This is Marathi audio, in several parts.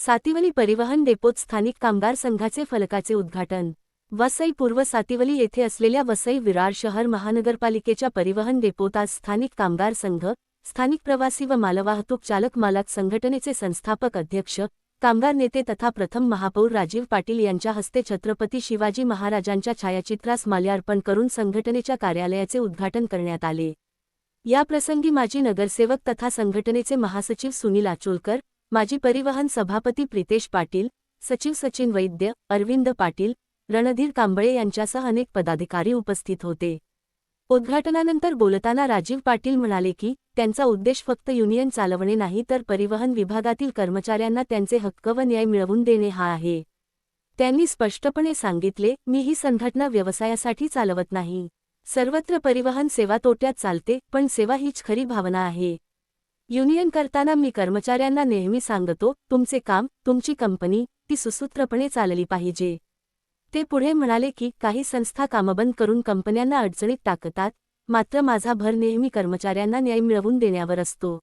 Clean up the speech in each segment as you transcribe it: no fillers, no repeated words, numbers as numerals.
सातिवली परिवहन डेपोत स्थानिक कामगार संघाचे फलकाचे उद्घाटन। वसई पूर्व सातिवली येथे असलेल्या वसई विरार शहर महानगरपालिकेच्या परिवहन डेपोत आज स्थानिक कामगार संघ, स्थानिक प्रवासी व मालवाहतूक चालक मालक संघटनेचे संस्थापक अध्यक्ष, कामगार नेते तथा प्रथम महापौर राजीव पाटील यांच्या हस्ते छत्रपती शिवाजी महाराजांच्या छायाचित्रास माल्यार्पण करून संघटनेच्या कार्यालयाचे उद्घाटन करण्यात आले। या प्रसंगी माजी नगरसेवक तथा संघटनेचे महासचिव सुनील आचोलकर, माजी परिवहन सभापती प्रितेश पाटील, सचिव सचिन वैद्य, अरविंद पाटील, रणधीर कांबळे यांच्यासह अनेक पदाधिकारी उपस्थित होते। उद्घाटनानंतर बोलताना राजीव पाटील म्हणाले की त्यांचा उद्देश फक्त युनियन चालवणे नाही तर परिवहन विभागातील कर्मचाऱ्यांना त्यांचे हक्क व न्याय मिळवून देणे हा आहे। त्यांनी स्पष्टपणे सांगितले, मी ही संघटना व्यवसायासाठी चालवत नाही। सर्वत्र परिवहन सेवा तोट्यात चालते, पण सेवा हीच खरी भावना आहे। युनियन करताना मी कर्मचाऱ्यांना नेहमी सांगतो, तुमचे काम, तुमची कंपनी ती सुसूत्रपणे चालली पाहिजे। ते पुढे म्हणाले की काही संस्था कामबंद करून कंपन्यांना अडचणीत टाकतात, मात्र माझा भर नेहमी कर्मचाऱ्यांना न्याय मिळवून देण्यावर असतो।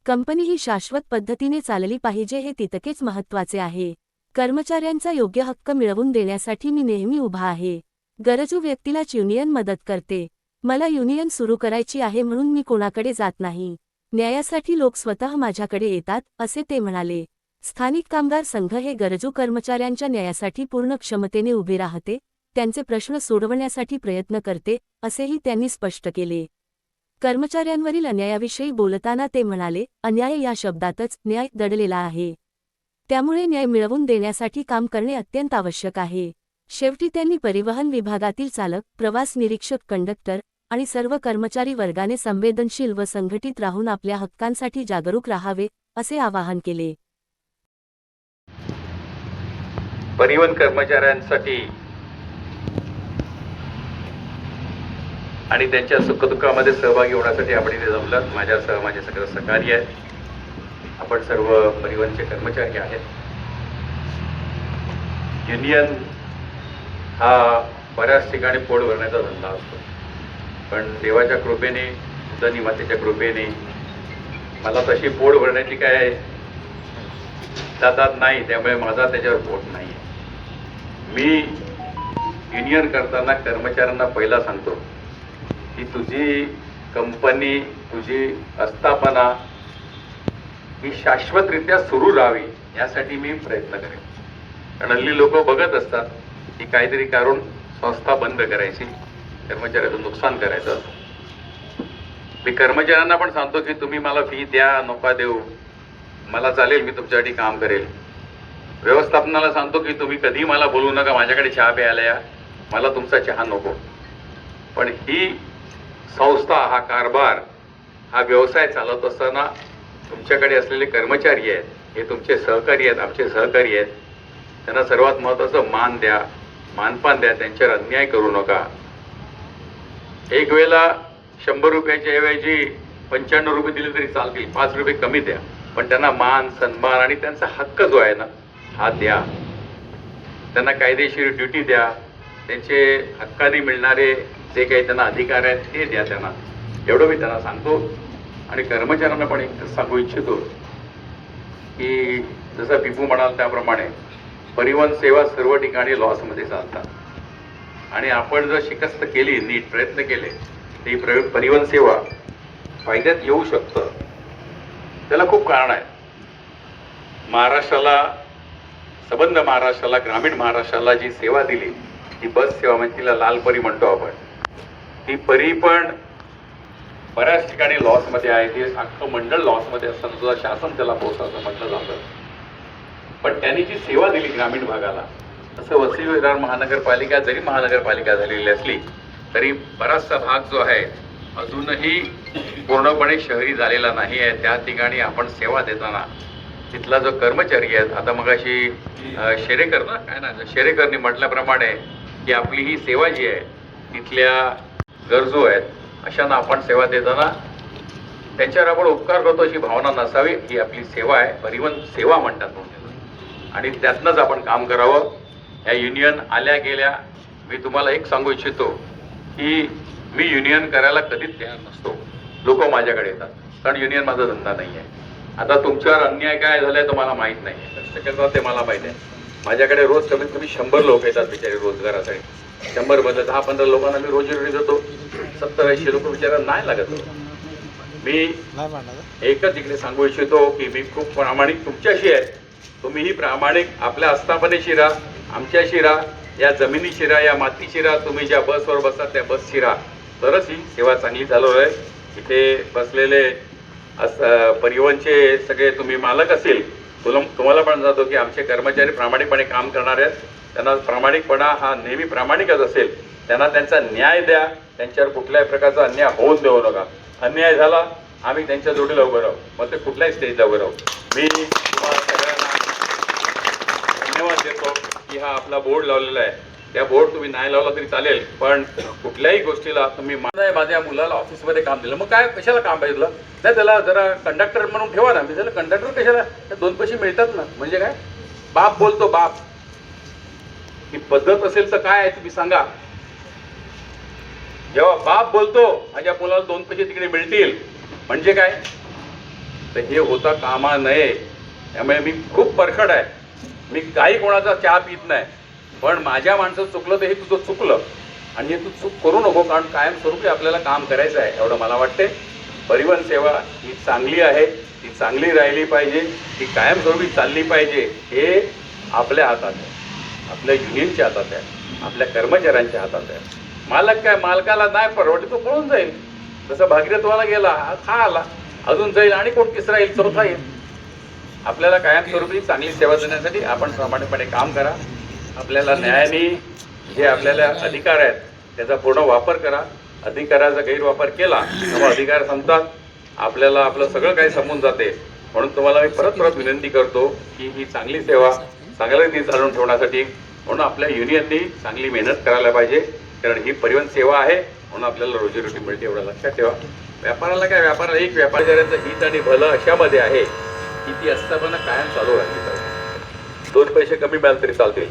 कंपनी ही शाश्वत पद्धतीने चालली पाहिजे हे तितकेच महत्त्वाचे आहे। कर्मचाऱ्यांचा योग्य हक्क मिळवून देण्यासाठी मी नेहमी उभा आहे। गरजू व्यक्तीलाच युनियन मदत करते। मला युनियन सुरू करायची आहे म्हणून मी कोणाकडे जात नाही। न्यायासाठी लोक स्वतः माझ्याकडे येतात, असे ते म्हणाले। स्थानिक कामगार संघ हे गरजू कर्मचाऱ्यांच्या न्यायासाठी पूर्ण क्षमतेने उभे राहते, त्यांचे प्रश्न सोडवण्यासाठी प्रयत्न करते, असेही त्यांनी स्पष्ट केले। कर्मचाऱ्यांवरील अन्यायाविषयी बोलताना ते म्हणाले, अन्याय या शब्दातच न्याय दडलेला आहे। त्यामुळे न्याय मिळवून देण्यासाठी काम करणे अत्यंत आवश्यक आहे। शेवटी त्यांनी परिवहन विभागातील चालक, प्रवास निरीक्षक, कंडक्टर आणि सर्व कर्मचारी वर्गाने संवेदनशील व संघटित राहून आपल्या हक्कांसाठी जागरूक राहावे, असे आवाहन केले। परिवहन कर्मचाऱ्यांसाठी आणि त्यांच्या सुखदुःखामध्ये सहभागी होण्यासाठी आपण इथे जमलात। माझ्यासह माझे सगळे सहकारी आहेत। आपण सर्व परिवहनचे कर्मचारी आहेत। युनियन हा बऱ्याच ठिकाणी पोट भरण्याचा धंदा असतो, पण देवाच्या कृपेने, धनी मातेच्या कृपेने मला तशी पोट भरण्याची काय जातात नाही, त्यामुळे माझा त्याच्यावर पोट नाही। मी युनियन करताना कर्मचाऱ्यांना पहिला सांगतो की तुझी कंपनी, तुझी आस्थापना ही शाश्वतरित्या सुरू राहावी यासाठी मी प्रयत्न करेन। कारण हल्ली लोक बघत असतात की काहीतरी करून संस्था बंद करायची, कर्मचाऱ्याचं नुकसान करायचं। मी कर्मचाऱ्यांना पण सांगतो की तुम्ही मला फी द्या, नका देऊ, मला चालेल, मी तुमच्यासाठी काम करेल। व्यवस्थापनाला सांगतो की तुम्ही कधी मला बोलू नका, माझ्याकडे चहा प्यायला या, मला तुमचा चहा नको। पण ही संस्था, हा कारभार, हा व्यवसाय चालवत असताना तुमच्याकडे असलेले कर्मचारी आहेत, हे तुमचे सहकारी आहेत, आमचे सहकारी आहेत। त्यांना सर्वात महत्त्वाचं मान द्या, मानपान द्या, त्यांच्यावर अन्याय करू नका। एक वेळेला 100 रुपयाच्या ऐवजी 95 रुपये दिले तरी चालतील, 5 रुपये कमी द्या, पण त्यांना मान, सन्मान आणि त्यांचा हक्क जो आहे ना हा द्या। त्यांना कायदेशीर ड्युटी द्या, त्यांचे हक्काने मिळणारे जे काही त्यांना अधिकार आहेत ते द्या त्यांना, एवढं मी त्यांना सांगतो। आणि कर्मचाऱ्यांना पण एक सांगू इच्छितो की जसं पिपू म्हणाल त्याप्रमाणे परिवहन सेवा सर्व ठिकाणी लॉसमध्ये चालतात आणि आपण जर शिकस्त केली, नीट प्रयत्न केले, ती परिवहन सेवा फायद्यात येऊ शकतं। त्याला खूप कारण आहे। महाराष्ट्राला, संबंध महाराष्ट्राला, ग्रामीण महाराष्ट्राला जी सेवा दिली ती बस सेवा, म्हणजे तिला लाल परी म्हणतो आपण, ती परी पण बऱ्याच ठिकाणी लॉसमध्ये आहे। ती अख्खं मंडळ लॉसमध्ये असताना सुद्धा शासन त्याला पोहोचवतं म्हटलं जातं। पण त्यांनी जी सेवा दिली ग्रामीण भागाला, तसं वसई विरार महानगरपालिका जरी महानगरपालिका झालेली असली तरी बराचसा भाग जो आहे अजूनही पूर्णपणे शहरी झालेला नाही आहे। त्या ठिकाणी आपण सेवा देताना तिथला जो कर्मचारी आहेत, आता मगाशी शेरेकर ना काय ना शेरेकरनी म्हटल्याप्रमाणे की आपली ही सेवा जी आहे तिथल्या गरजू आहेत अशांना आपण सेवा देताना त्यांच्यावर आपण उपकार करतो अशी भावना नसावी। ही आपली सेवा आहे, परिवहन सेवा म्हणतात म्हणून, आणि त्यातनंच आपण काम करावं। या युनियन आल्या गेल्या, मी तुम्हाला एक सांगू इच्छितो की मी युनियन करायला कधीच तयार नसतो। लोक माझ्याकडे येतात कारण युनियन माझा धंदा नाही आहे। आता तुमच्यावर अन्याय काय झालाय तो मला माहित नाही, कष्ट करतात ते मला माहित आहे. माझ्याकडे रोज कमीत कमी 100 लोक येतात बिचारे रोजगारासाठी. 100 बदल 10-15 लोकांना मी रोजी देतो. 70-80 लोक बिचारा नाही लागत. मी एकच इकडे सांगू इच्छितो की मी खूप प्रामाणिक तुमच्याशी आहे. तुम्हीही प्रामाणिक आपल्या आस्थापनेशी राहा, आमच्याशी राहा, या जमिनीशी राहा, या मातीशी राहा. तुम्ही ज्या बसवर बसता त्या बसशी राहा, तरच ही सेवा चांगली चालू आहे. इथे बसलेले परिवहनचे सगळे तुम्ही मालक असेल, तुम्हाला पण जातो की आमचे कर्मचारी प्रामाणिकपणे काम करणार आहेत. त्यांना प्रामाणिकपणा हा नेहमी प्रामाणिकच असेल. त्यांना त्यांचा न्याय द्या, त्यांच्यावर कुठल्याही प्रकारचा अन्याय होऊन देऊ नका. अन्याय झाला आम्ही त्यांच्या जोडीला उभं राहू, मग ते कुठल्याही स्टेजला उभं राहू. मी तुम्हाला सगळ्यांना धन्यवाद देतो की हा आपला बोर्ड लावलेला आहे. त्या बोर्ड तुम्ही नाही लावला तरी चालेल, पण कुठल्याही गोष्टीला तुम्ही माझ्या मुलाला ऑफिसमध्ये काम दिलं, मग काय कशाला काम पाहिजे तुला? नाही त्याला जरा कंडक्टर म्हणून ठेवा ना. मी त्याला कंडक्टर कशाला, 2 पैसे मिळतात ना. म्हणजे काय बाप बोलतो बाप, ही पद्धत असेल तर काय आहे तुम्ही सांगा. जेव्हा बाप बोलतो माझ्या मुलाला 2 पैसे तिकडे मिळतील म्हणजे काय, तर हे होता कामा नये. त्यामुळे मी खूप परखड आहे. मी काही कोणाचा चहा पित नाही, पण माझ्या माणसाचं चुकलं तर हे तुझं चुकलं आणि हे तू चूक करू नको, कारण कायमस्वरूपी आपल्याला काम करायचं आहे एवढं मला वाटते. परिवहन सेवा ही चांगली आहे, ती चांगली राहिली पाहिजे, ती कायमस्वरूपी चालली पाहिजे. हे आपल्या हातात आहे, आपल्या युनियनच्या हातात आहे, आपल्या कर्मचाऱ्यांच्या हातात आहे. मालक काय, मालकाला नाही परवडते तो पळून जाईल. जसं भागीरथवाला गेला, हा आला, अजून जाईल आणि कोण तिसरा येईल, चौथा येईल. आपल्याला कायमस्वरूपी चांगली सेवा देण्यासाठी आपण प्रामाणिकपणे काम करा. आपल्याला न्यायाने जे आपल्याला अधिकार आहेत त्याचा पूर्ण वापर करा. अधिकाराचा गैरवापर केला तर अधिकार संपतात, आपल्याला आपलं सगळं काही संपून जाते. म्हणून तुम्हाला मी परत विनंती करतो की ही चांगली सेवा चांगल्या रीती चालवून ठेवण्यासाठी म्हणून आपल्या युनियननी चांगली मेहनत करायला पाहिजे. कारण ही परिवहन सेवा आहे म्हणून आपल्याला रोजीरोटी मिळते, एवढं लक्षात ठेवा. व्यापाराला काय, व्यापाराला एक व्यापाऱ्याचं हित आणि भलं अशामध्ये आहे की ती आस्थापना कायम चालू राहिली पाहिजे. 2 पैसे कमी मिळाले तरी चालतील.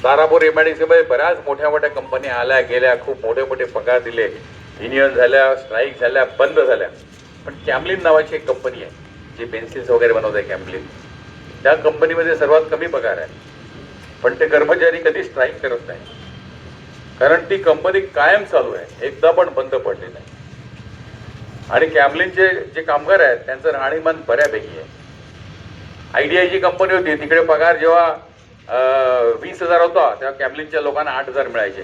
तारापूर MIDC मध्ये बऱ्याच मोठ्या कंपन्या आल्या गेल्या, खूप मोठे पगार दिले, युनियन झाल्या, स्ट्राईक झाल्या, बंद झाल्या. पण कॅम्लिन नावाची एक कंपनी आहे जी पेन्सिल्स वगैरे बनवत आहे, कॅम्लिन. त्या कंपनीमध्ये सर्वात कमी पगार आहे, पण ते कर्मचारी कधी स्ट्राईक करत नाही, कारण ती कंपनी कायम चालू आहे, एकदा पण बंद पडली नाही. आणि कॅम्लिनचे जे कामगार आहेत त्यांचं राहणीमान बऱ्यापैकी आहे. IDI जी कंपनी होती तिकडे पगार जेव्हा 20,000 होता तेव्हा कॅम्लिनच्या लोकांना 8,000 मिळायचे.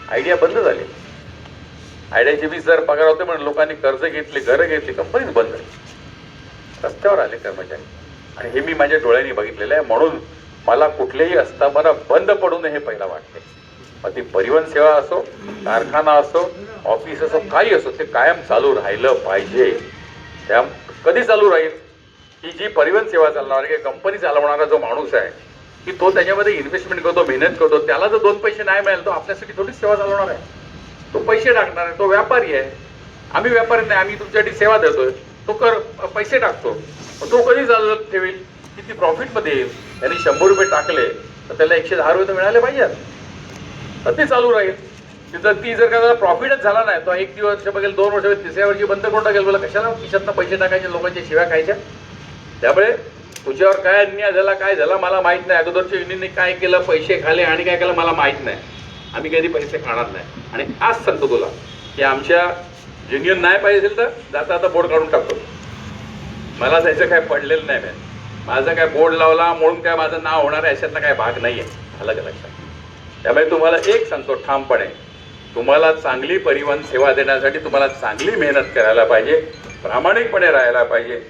आयडिया बंद झाली. आयडियाचे 20,000 पगार होते म्हणून लोकांनी कर्ज घेतली, घरं घेतली, कंपनीच बंद झाली, रस्त्यावर आले कर्मचारी. आणि हे मी माझ्या डोळ्यांनी बघितलेलं आहे. म्हणून मला कुठलेही आस्थापना बंद पडू नये हे पहिला वाटते. मग ती परिवहन सेवा असो, कारखाना असो, ऑफिस असो, काही असो, ते कायम चालू राहिलं पाहिजे. त्या कधी चालू राहील की जी परिवहन सेवा चालणार आहे, कंपनी चालवणारा जो माणूस आहे की तो त्याच्यामध्ये इन्व्हेस्टमेंट करतो, मेहनत करतो, त्याला जर 2 पैसे नाही मिळाले तो आपल्यासाठी थोडीच सेवा चालवणार आहे. तो पैसे टाकणार आहे, तो व्यापारी आहे. आम्ही व्यापारी नाही, आम्ही तुमच्यासाठी सेवा देतोय. तो पैसे टाकतो, तो कधी चालू ठेवेल, किती प्रॉफिटमध्ये येईल. त्यांनी 100 रुपये टाकले तर त्याला 110 रुपये तर मिळाले पाहिजेत, तर ते चालू राहील. ती जर का प्रॉफिटच झाला नाही तो 1 वर्ष बघेल, 2 वर्ष, 3ऱ्या वर्षी बंद करून टाकेल. मला कशाला खिशातनं पैसे टाकायचे, लोकांच्या शिव्या खायच्या. त्यामुळे तुझ्यावर काय अन्याय झाला, काय झाला मला माहित नाही. अगोदरच्या युनियनने काय केलं, पैसे खाले आणि काय केलं मला माहित नाही. आम्ही कधी पैसे खाणार नाही. आणि आज सांगतो तुला की आमच्या युनियन नाही पाहिजे तर जाता बोर्ड काढून टाकतो. मला त्याचं काय पडलेलं नाही. माझा काय बोर्ड लावला म्हणून काय माझं नाव होणार आहे अशातला काय भाग नाही आहे, अलग लक्षात. त्यामुळे तुम्हाला एक सांगतो ठामपणे, तुम्हाला चांगली परिवहन सेवा देण्यासाठी तुम्हाला चांगली मेहनत करायला पाहिजे, प्रामाणिकपणे राहायला पाहिजे.